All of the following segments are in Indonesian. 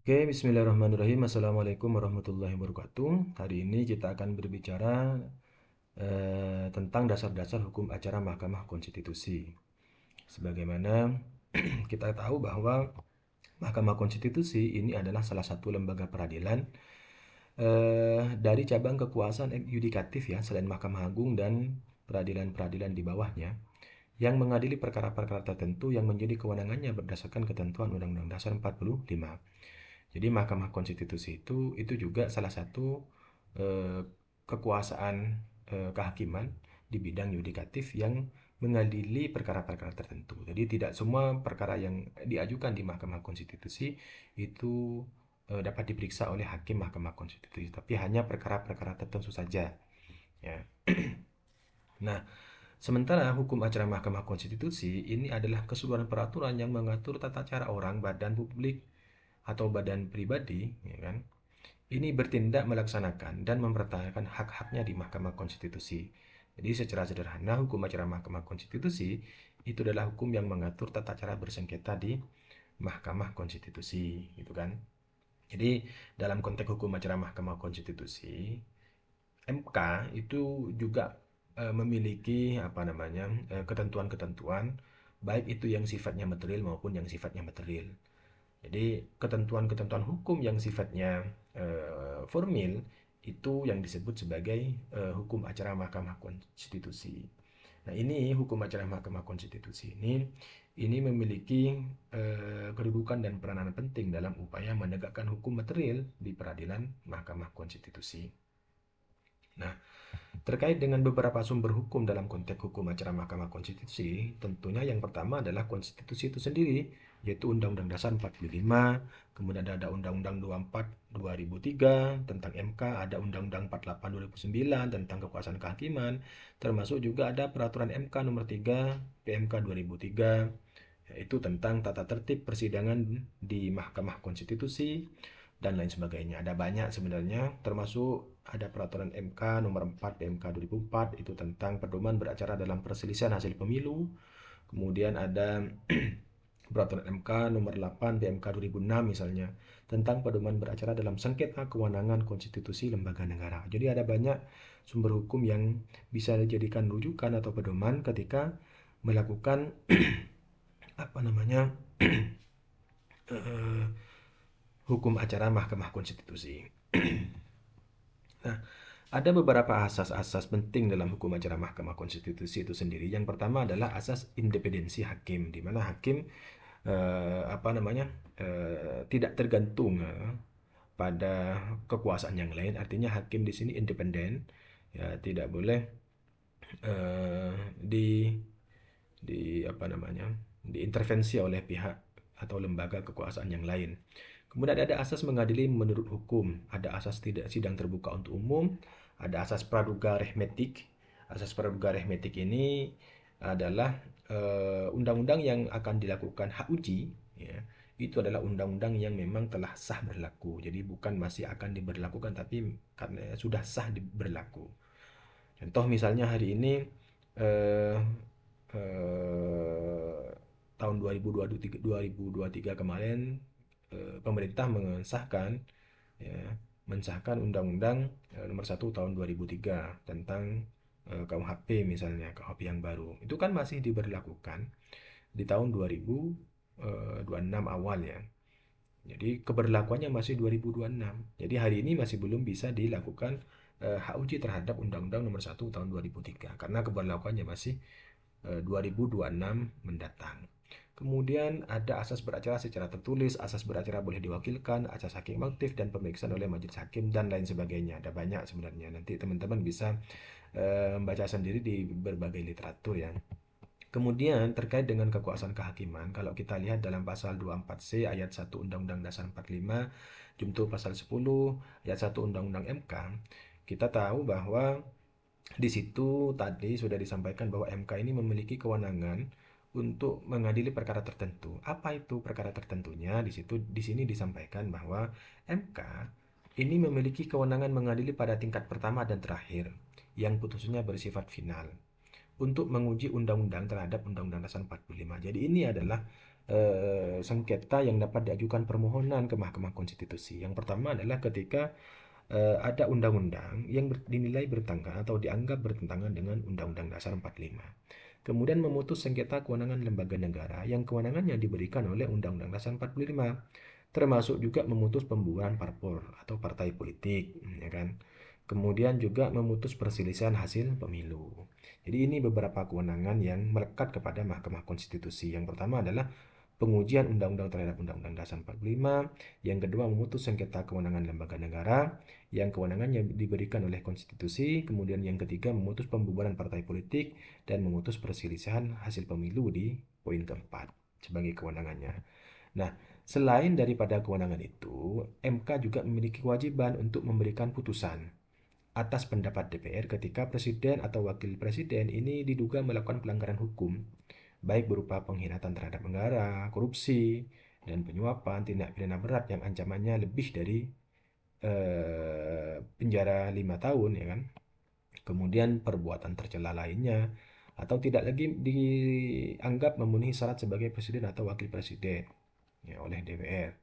Oke, bismillahirrahmanirrahim. Assalamualaikum warahmatullahi wabarakatuh. Hari ini kita akan berbicara tentang dasar-dasar hukum acara Mahkamah Konstitusi. Sebagaimana kita tahu bahwa Mahkamah Konstitusi ini adalah salah satu lembaga peradilan dari cabang kekuasaan yudikatif ya, selain Mahkamah Agung dan peradilan-peradilan di bawahnya, yang mengadili perkara-perkara tertentu yang menjadi kewenangannya berdasarkan ketentuan Undang-Undang Dasar 45. Jadi Mahkamah Konstitusi itu juga salah satu eh, kekuasaan kehakiman di bidang yudikatif yang mengadili perkara-perkara tertentu. Jadi tidak semua perkara yang diajukan di Mahkamah Konstitusi itu dapat diperiksa oleh hakim Mahkamah Konstitusi, tapi hanya perkara-perkara tertentu saja. Ya. Nah, sementara hukum acara Mahkamah Konstitusi ini adalah keseluruhan peraturan yang mengatur tata cara orang, badan publik atau badan pribadi, ya kan, ini bertindak melaksanakan dan mempertahankan hak-haknya di Mahkamah Konstitusi. Jadi secara sederhana hukum acara Mahkamah Konstitusi itu adalah hukum yang mengatur tata cara bersengketa di Mahkamah Konstitusi, gitu kan. Jadi dalam konteks hukum acara Mahkamah Konstitusi, MK itu juga memiliki apa namanya ketentuan-ketentuan baik itu yang sifatnya material maupun yang sifatnya material. Jadi ketentuan-ketentuan hukum yang sifatnya formil itu yang disebut sebagai hukum acara Mahkamah Konstitusi. Nah, ini hukum acara Mahkamah Konstitusi ini memiliki kedudukan dan peranan penting dalam upaya menegakkan hukum material di peradilan Mahkamah Konstitusi. Nah, terkait dengan beberapa sumber hukum dalam konteks hukum acara Mahkamah Konstitusi, tentunya yang pertama adalah konstitusi itu sendiri, yaitu Undang-Undang Dasar 45, kemudian ada Undang-Undang 24 2003 tentang MK, ada Undang-Undang 48 2009 tentang kekuasaan kehakiman, termasuk juga ada Peraturan MK nomor 3 PMK 2003, yaitu tentang tata tertib persidangan di Mahkamah Konstitusi dan lain sebagainya. Ada banyak sebenarnya, termasuk ada peraturan MK nomor 4 PMK 2004 itu tentang pedoman beracara dalam perselisihan hasil pemilu. Kemudian ada peraturan MK nomor 8 PMK 2006 misalnya tentang pedoman beracara dalam sengketa kewenangan konstitusi lembaga negara. Jadi ada banyak sumber hukum yang bisa dijadikan rujukan atau pedoman ketika melakukan apa namanya eh, hukum acara Mahkamah Konstitusi. Nah, ada beberapa asas-asas penting dalam hukum acara Mahkamah Konstitusi itu sendiri. Yang pertama adalah asas independensi hakim, di mana hakim apa namanya tidak tergantung pada kekuasaan yang lain. Artinya hakim di sini independen, ya tidak boleh eh, di apa namanya diintervensi oleh pihak atau lembaga kekuasaan yang lain. Kemudian ada asas mengadili menurut hukum, ada asas tidak sidang terbuka untuk umum, ada asas praduga rehmetik. Asas praduga rehmetik ini adalah undang-undang yang akan dilakukan hak uji, ya, itu adalah undang-undang yang memang telah sah berlaku. Jadi bukan masih akan diberlakukan, tapi karena sudah sah berlaku. Contoh misalnya hari ini eh, eh, tahun 2023 kemarin pemerintah ya, mensahkan Undang-Undang Nomor 1 Tahun 2003 tentang KUHP misalnya, KUHP yang baru. Itu kan masih diberlakukan di tahun 2026 awal ya. Jadi keberlakuannya masih 2026. Jadi hari ini masih belum bisa dilakukan hak uji terhadap Undang-Undang Nomor 1 Tahun 2003 karena keberlakuannya masih 2026 mendatang. Kemudian ada asas beracara secara tertulis, asas beracara boleh diwakilkan, asas hakim aktif dan pemeriksaan oleh majelis hakim dan lain sebagainya. Ada banyak sebenarnya. Nanti teman-teman bisa membaca sendiri di berbagai literatur ya. Kemudian terkait dengan kekuasaan kehakiman, kalau kita lihat dalam pasal 24C ayat 1 Undang-Undang Dasar 45, junto pasal 10 ayat 1 Undang-Undang MK, kita tahu bahwa di situ tadi sudah disampaikan bahwa MK ini memiliki kewenangan untuk mengadili perkara tertentu. Apa itu perkara tertentunya? Di sini disampaikan bahwa MK ini memiliki kewenangan mengadili pada tingkat pertama dan terakhir yang putusnya bersifat final untuk menguji undang-undang terhadap Undang-Undang Dasar 45. Jadi ini adalah sengketa yang dapat diajukan permohonan ke Mahkamah Konstitusi. Yang pertama adalah ketika ada undang-undang yang dinilai bertentangan atau dianggap bertentangan dengan Undang-Undang Dasar 45. Kemudian memutus sengketa kewenangan lembaga negara yang kewenangannya diberikan oleh Undang-Undang Dasar 45, termasuk juga memutus pembubaran parpol atau partai politik, ya kan? Kemudian juga memutus perselisihan hasil pemilu. Jadi ini beberapa kewenangan yang melekat kepada Mahkamah Konstitusi. Yang pertama adalah pengujian undang-undang terhadap Undang-Undang Dasar 45, yang kedua memutus sengketa kewenangan lembaga negara yang kewenangannya diberikan oleh konstitusi, kemudian yang ketiga memutus pembubaran partai politik dan memutus perselisihan hasil pemilu di poin keempat sebagai kewenangannya. Nah, selain daripada kewenangan itu, MK juga memiliki kewajiban untuk memberikan putusan atas pendapat DPR ketika presiden atau wakil presiden ini diduga melakukan pelanggaran hukum, baik berupa pengkhianatan terhadap negara, korupsi, dan penyuapan, tindak pidana berat yang ancamannya lebih dari penjara 5 tahun, ya kan? Kemudian perbuatan tercela lainnya, atau tidak lagi dianggap memenuhi syarat sebagai presiden atau wakil presiden ya, oleh DPR.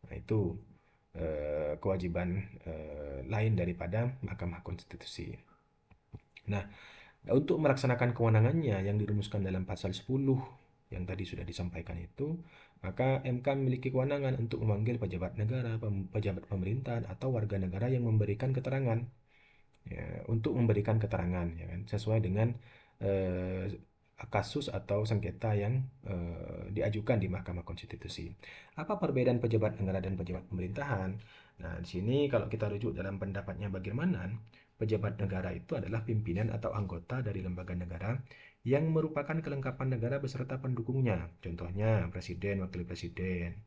Nah, itu kewajiban lain daripada Mahkamah Konstitusi. Nah, untuk melaksanakan kewenangannya yang dirumuskan dalam pasal 10 yang tadi sudah disampaikan itu, maka MK memiliki kewenangan untuk memanggil pejabat negara, pejabat pemerintahan, atau warga negara yang memberikan keterangan, ya, untuk memberikan keterangan, ya kan, sesuai dengan eh, kasus atau sengketa yang diajukan di Mahkamah Konstitusi. Apa perbedaan pejabat negara dan pejabat pemerintahan? Nah, di sini kalau kita rujuk dalam pendapatnya Bagirmanan, pejabat negara itu adalah pimpinan atau anggota dari lembaga negara yang merupakan kelengkapan negara beserta pendukungnya. Contohnya presiden, wakil presiden,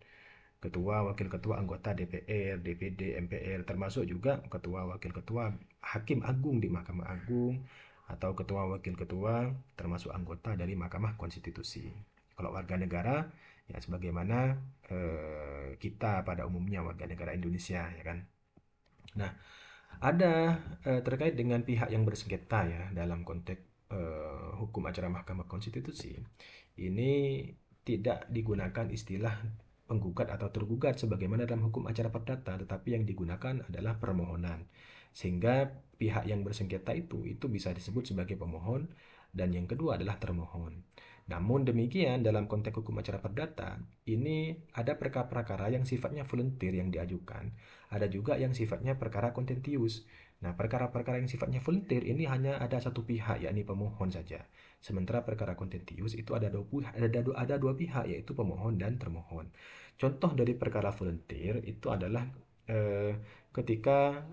ketua, wakil ketua, anggota DPR, DPD, MPR, termasuk juga ketua, wakil ketua, hakim agung di Mahkamah Agung, atau ketua, wakil ketua, termasuk anggota dari Mahkamah Konstitusi. Kalau warga negara, ya sebagaimana kita pada umumnya warga negara Indonesia, ya kan. Nah, ada terkait dengan pihak yang bersengketa ya dalam konteks hukum acara Mahkamah Konstitusi. Ini tidak digunakan istilah penggugat atau tergugat sebagaimana dalam hukum acara perdata, tetapi yang digunakan adalah permohonan. Sehingga pihak yang bersengketa itu bisa disebut sebagai pemohon dan yang kedua adalah termohon. Namun demikian dalam konteks hukum acara perdata ini ada perkara-perkara yang sifatnya volunteer yang diajukan, ada juga yang sifatnya perkara kontentius. Nah, perkara-perkara yang sifatnya volunteer ini hanya ada satu pihak, yakni pemohon saja. Sementara perkara kontentius itu ada dua pihak, yaitu pemohon dan termohon. Contoh dari perkara volunteer itu adalah ketika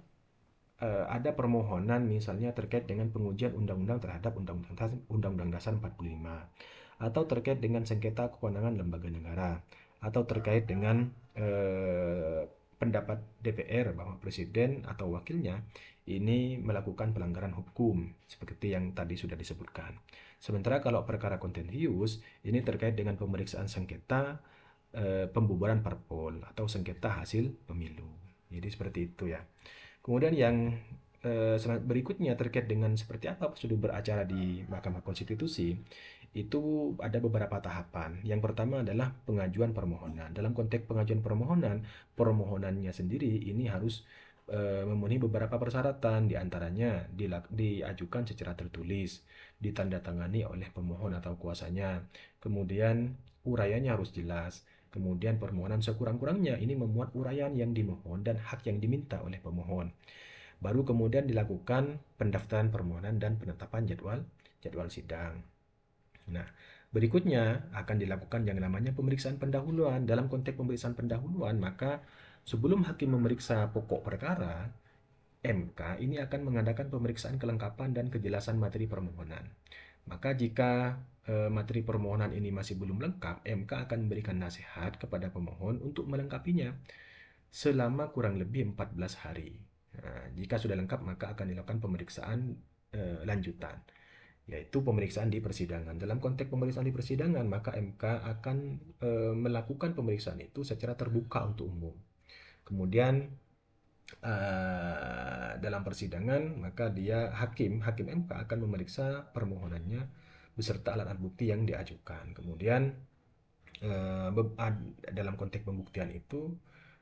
ada permohonan misalnya terkait dengan pengujian undang-undang terhadap Undang-Undang Dasar 45, atau terkait dengan sengketa kewenangan lembaga negara, atau terkait dengan pendapat DPR bahwa presiden atau wakilnya ini melakukan pelanggaran hukum seperti yang tadi sudah disebutkan. Sementara kalau perkara kontentius ini terkait dengan pemeriksaan sengketa pembubaran parpol atau sengketa hasil pemilu. Jadi seperti itu ya. Kemudian yang berikutnya terkait dengan seperti apa prosedur beracara di Mahkamah Konstitusi, itu ada beberapa tahapan. Yang pertama adalah pengajuan permohonan. Dalam konteks pengajuan permohonan, permohonannya sendiri ini harus memenuhi beberapa persyaratan, diantaranya diajukan secara tertulis, ditandatangani oleh pemohon atau kuasanya, kemudian uraiannya harus jelas, kemudian permohonan sekurang-kurangnya ini memuat uraian yang dimohon dan hak yang diminta oleh pemohon. Baru kemudian dilakukan pendaftaran permohonan dan penetapan jadwal sidang. Nah, berikutnya akan dilakukan yang namanya pemeriksaan pendahuluan. Dalam konteks pemeriksaan pendahuluan, maka sebelum hakim memeriksa pokok perkara, MK ini akan mengadakan pemeriksaan kelengkapan dan kejelasan materi permohonan. Maka jika materi permohonan ini masih belum lengkap, MK akan memberikan nasihat kepada pemohon untuk melengkapinya selama kurang lebih 14 hari. Nah, jika sudah lengkap, maka akan dilakukan pemeriksaan lanjutan, yaitu pemeriksaan di persidangan. Dalam konteks pemeriksaan di persidangan, maka MK akan melakukan pemeriksaan itu secara terbuka untuk umum. Kemudian dalam persidangan, maka hakim MK akan memeriksa permohonannya beserta alat-alat bukti yang diajukan. Kemudian dalam konteks pembuktian itu